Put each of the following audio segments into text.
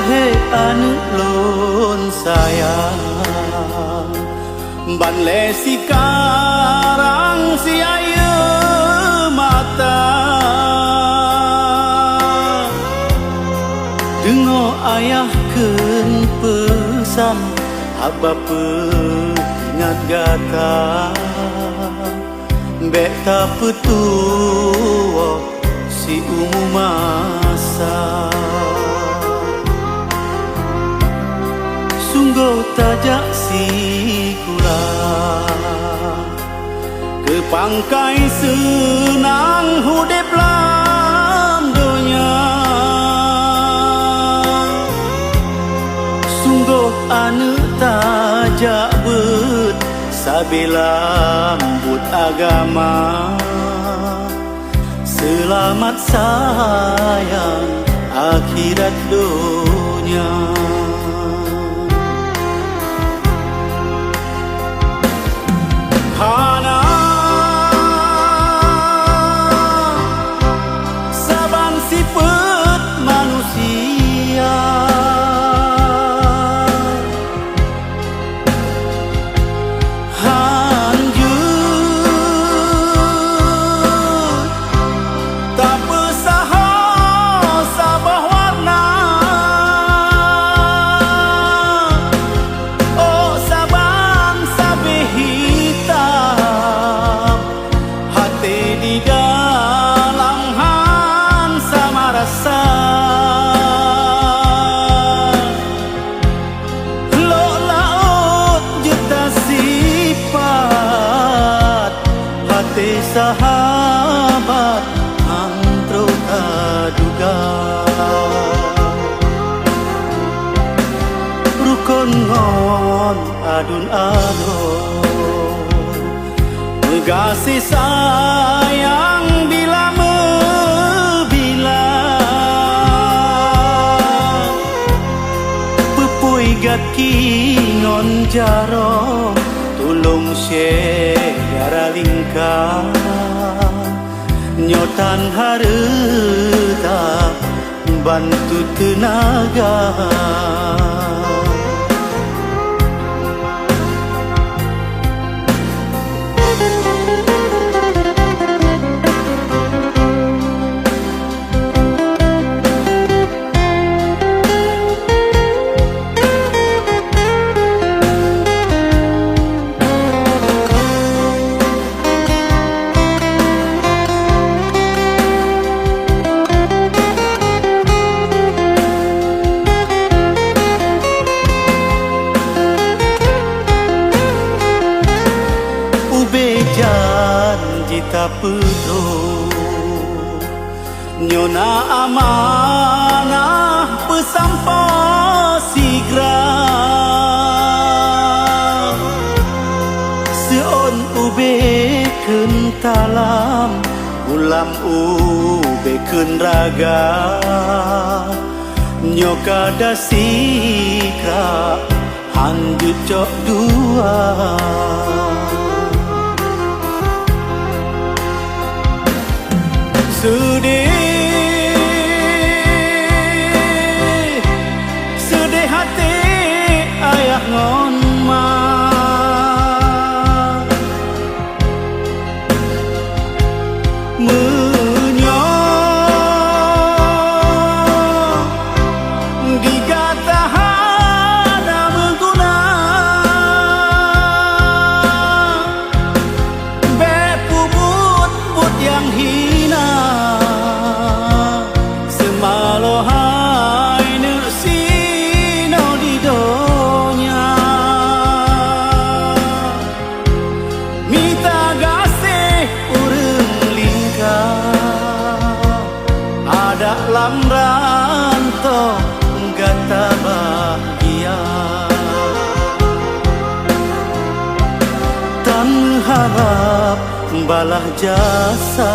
he anu lon sayang ban le sekarang si ayu mata dengo ayah keun pesan aba ingat gata bek ta petuo si umu masa sungguh tajak si kula ke pangkai senang hudep lam dunia sungguh anu tajak bet sabila lambut agama selamat sayang akhirat dunia hana saban sifat manusia sahabat antro kaduga rukun ngon adun-adun megasi sayang bila mebila pepui gaki ngon jaro tulung syara lingkar nyotan harta bantu tenaga janji tak perlu nyona amanah pesampa sigra seon ube kentalam ulam ube ken raga nyoka dasikra hanjut cok dua sedih hati ayah ngon ma menyok digata hana mengguna bepubut yang hina malohai nersino di donya mita gasih urang lingkar ada lamran to gata bahagia tan harap balah jasa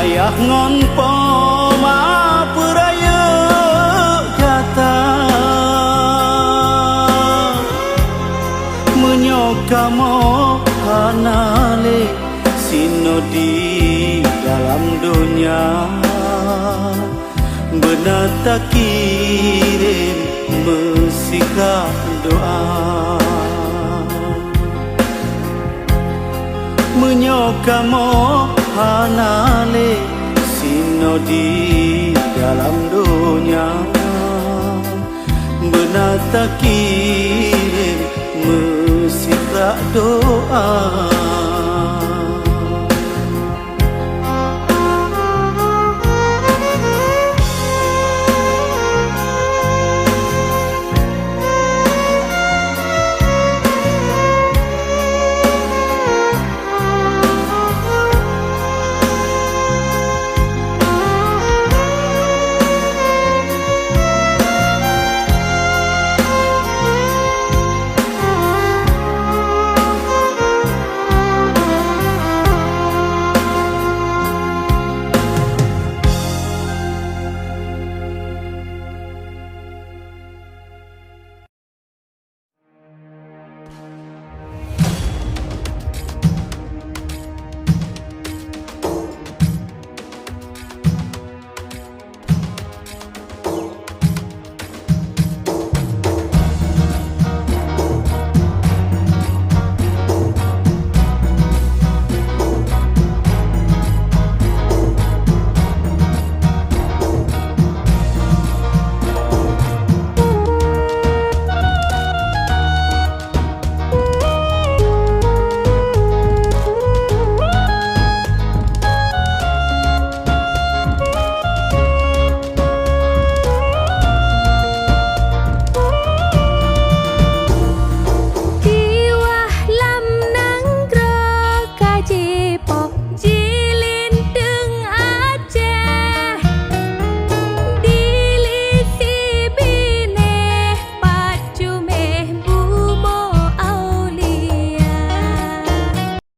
ayah ngon poma peraya kata menyokamo hanale sino di dalam dunia Benata kirim mesika doa Menyokamo hanale sino di dalam dunia Benata kirim mesika doa